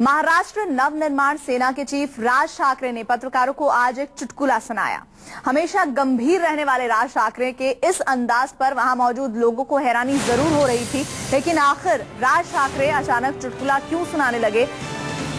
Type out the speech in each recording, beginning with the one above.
महाराष्ट्र नवनिर्माण सेना के चीफ राज ठाकरे ने पत्रकारों को आज एक चुटकुला सुनाया। हमेशा गंभीर रहने वाले राज ठाकरे के इस अंदाज पर वहां मौजूद लोगों को हैरानी जरूर हो रही थी, लेकिन आखिर राज ठाकरे अचानक चुटकुला क्यों सुनाने लगे।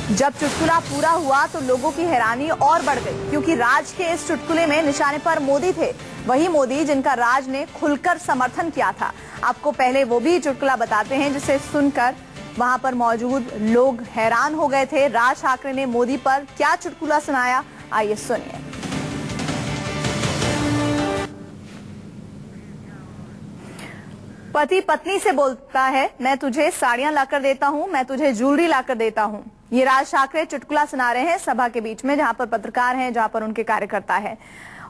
जब चुटकुला पूरा हुआ तो लोगों की हैरानी और बढ़ गई, क्योंकि राज के इस चुटकुले में निशाने पर मोदी थे, वही मोदी जिनका राज ने खुलकर समर्थन किया था। आपको पहले वो भी चुटकुला बताते हैं जिसे सुनकर वहां पर मौजूद लोग हैरान हो गए थे। राज ठाकरे ने मोदी पर क्या चुटकुला सुनाया, आइए सुनिए। पति पत्नी से बोलता है, मैं तुझे साड़ियां लाकर देता हूं, मैं तुझे ज्वेलरी लाकर देता हूं। ये राज ठाकरे चुटकुला सुना रहे हैं सभा के बीच में, जहां पर पत्रकार हैं, जहां पर उनके कार्यकर्ता हैं।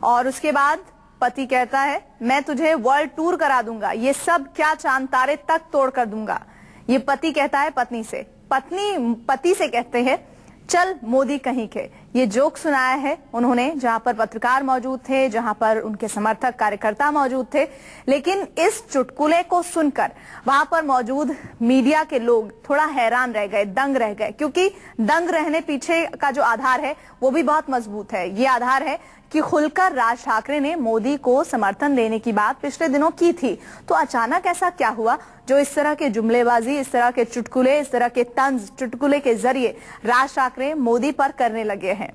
और उसके बाद पति कहता है, मैं तुझे वर्ल्ड टूर करा दूंगा, ये सब क्या चांद तारे तक तोड़ कर दूंगा। ये पति कहता है पत्नी से, पत्नी पति से कहते हैं, चल मोदी कहीं के। ये जोक सुनाया है उन्होंने, जहां पर पत्रकार मौजूद थे, जहां पर उनके समर्थक कार्यकर्ता मौजूद थे। लेकिन इस चुटकुले को सुनकर वहां पर मौजूद मीडिया के लोग थोड़ा हैरान रह गए, दंग रह गए, क्योंकि दंग रहने पीछे का जो आधार है वो भी बहुत मजबूत है। ये आधार है कि खुलकर राज ठाकरे ने मोदी को समर्थन देने की बात पिछले दिनों की थी। तो अचानक ऐसा क्या हुआ जो इस तरह के जुमलेबाजी, इस तरह के चुटकुले, इस तरह के तंज चुटकुले के जरिए राज ठाकरे मोदी पर करने लगे हैं।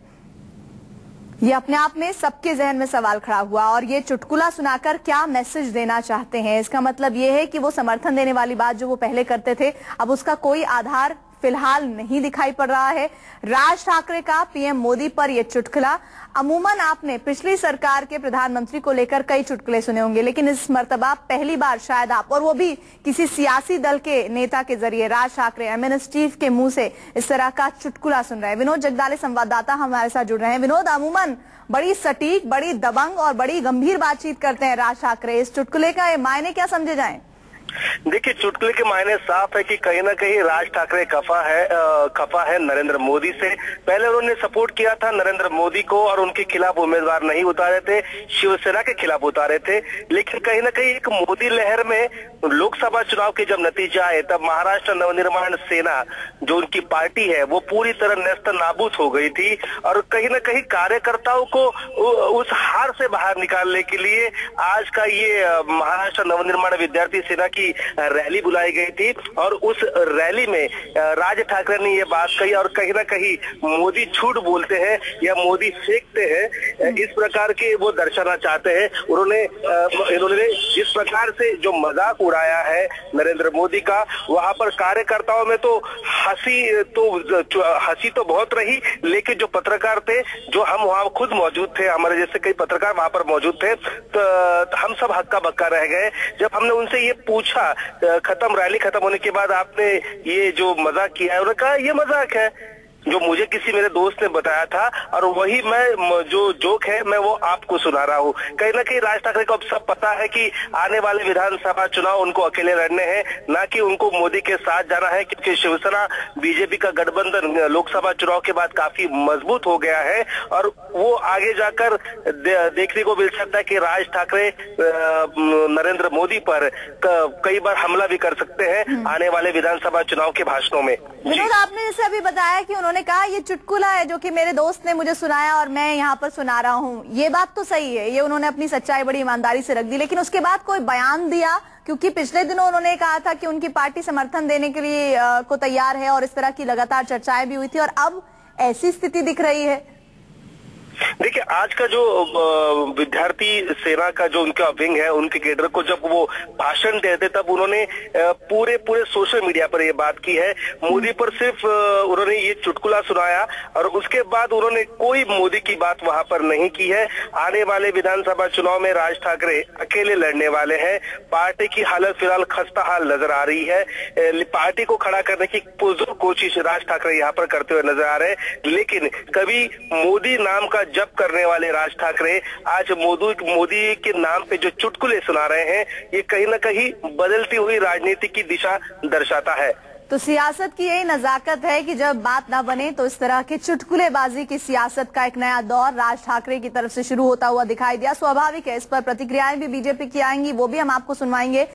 ये अपने आप में सबके जहन में सवाल खड़ा हुआ। और ये चुटकुला सुनाकर क्या मैसेज देना चाहते हैं? इसका मतलब ये है कि वो समर्थन देने वाली बात जो वो पहले करते थे, अब उसका कोई आधार फिलहाल नहीं दिखाई पड़ रहा है। राज ठाकरे का पीएम मोदी पर यह चुटकुला, अमूमन आपने पिछली सरकार के प्रधानमंत्री को लेकर कई चुटकुले सुने होंगे, लेकिन इस मर्तबा पहली बार शायद आप, और वो भी किसी सियासी दल के नेता के जरिए, राज ठाकरे एमएनएस चीफ के मुंह से इस तरह का चुटकुला सुन रहे हैं। विनोद जगदाले संवाददाता हमारे साथ जुड़ रहे हैं। विनोद, अमूमन बड़ी सटीक, बड़ी दबंग और बड़ी गंभीर बातचीत करते हैं राज ठाकरे, इस चुटकुले का मायने क्या समझे जाएं? देखिए, चुटकुले के मायने साफ है कि कहीं ना कहीं राज ठाकरे खफा है नरेंद्र मोदी से। पहले उन्होंने सपोर्ट किया था नरेंद्र मोदी को और उनके खिलाफ उम्मीदवार नहीं उतारे थे, शिवसेना के खिलाफ उतारे थे। लेकिन कहीं ना कहीं एक मोदी लहर में लोकसभा चुनाव के जब नतीजे आए, तब महाराष्ट्र नवनिर्माण सेना जो उनकी पार्टी है वो पूरी तरह नेस्त नाबूद हो गई थी। और कहीं ना कहीं कार्यकर्ताओं को उस हार से बाहर निकालने के लिए आज का ये महाराष्ट्र नवनिर्माण विद्यार्थी सेना की रैली बुलाई गई थी। और उस रैली में राज ठाकरे ने ये बात कही, और कहीं ना कहीं मोदी झूठ बोलते हैं या मोदी फेंकते हैं, इस प्रकार के वो दर्शाना चाहते हैं। इन्होंने जिस प्रकार से जो मजाक उड़ाया है नरेंद्र मोदी का, वहां पर कार्यकर्ताओं में तो हंसी तो बहुत रही, लेकिन जो पत्रकार थे, जो हम वहां खुद मौजूद थे, हमारे जैसे कई पत्रकार वहां पर मौजूद थे, तो हम सब हक्का बक्का रह गए जब हमने उनसे ये पूछा, रैली खत्म होने के बाद, आपने ये जो मजाक किया है, उन्होंने कहा ये मजाक है जो मुझे किसी मेरे दोस्त ने बताया था, और वही मैं जो जोक है मैं वो आपको सुना रहा हूँ। कहीं ना कहीं राज ठाकरे को अब सब पता है कि आने वाले विधानसभा चुनाव उनको अकेले लड़ने हैं, ना कि उनको मोदी के साथ जाना है, क्योंकि शिवसेना बीजेपी का गठबंधन लोकसभा चुनाव के बाद काफी मजबूत हो गया है। और वो आगे जाकर देखने को मिल सकता है कि राज ठाकरे नरेंद्र मोदी पर कई बार हमला भी कर सकते हैं आने वाले विधानसभा चुनाव के भाषणों में। विनोद, आपने जैसे अभी बताया कि उन्होंने कहा ये चुटकुला है जो कि मेरे दोस्त ने मुझे सुनाया और मैं यहाँ पर सुना रहा हूँ, ये बात तो सही है, ये उन्होंने अपनी सच्चाई बड़ी ईमानदारी से रख दी। लेकिन उसके बाद कोई बयान दिया, क्योंकि पिछले दिनों उन्होंने कहा था कि उनकी पार्टी समर्थन देने के लिए को तैयार है, और इस तरह की लगातार चर्चाएं भी हुई थी, और अब ऐसी स्थिति दिख रही है। देखिए, आज का जो विद्यार्थी सेना का जो उनका विंग है, उनके कैडर को जब वो भाषण देते तब उन्होंने पूरे सोशल मीडिया पर ये बात की है। मोदी पर सिर्फ उन्होंने ये चुटकुला सुनाया, और उसके बाद उन्होंने कोई मोदी की बात वहां पर नहीं की है। आने वाले विधानसभा चुनाव में राज ठाकरे अकेले लड़ने वाले हैं। पार्टी की हालत फिलहाल खस्ता हाल नजर आ रही है। पार्टी को खड़ा करने की पुरजोर कोशिश राज ठाकरे यहाँ पर करते हुए नजर आ रहे हैं। लेकिन कभी मोदी नाम का जप करने वाले राज ठाकरे आज मोदी के नाम पे जो चुटकुले सुना रहे हैं, ये कहीं ना कहीं बदलती हुई राजनीति की दिशा दर्शाता है। तो सियासत की यही नजाकत है कि जब बात ना बने तो इस तरह के चुटकुलेबाजी की सियासत का एक नया दौर राज ठाकरे की तरफ से शुरू होता हुआ दिखाई दिया। स्वाभाविक है, इस पर प्रतिक्रियाएं भी बीजेपी की आएंगी, वो भी हम आपको सुनवाएंगे।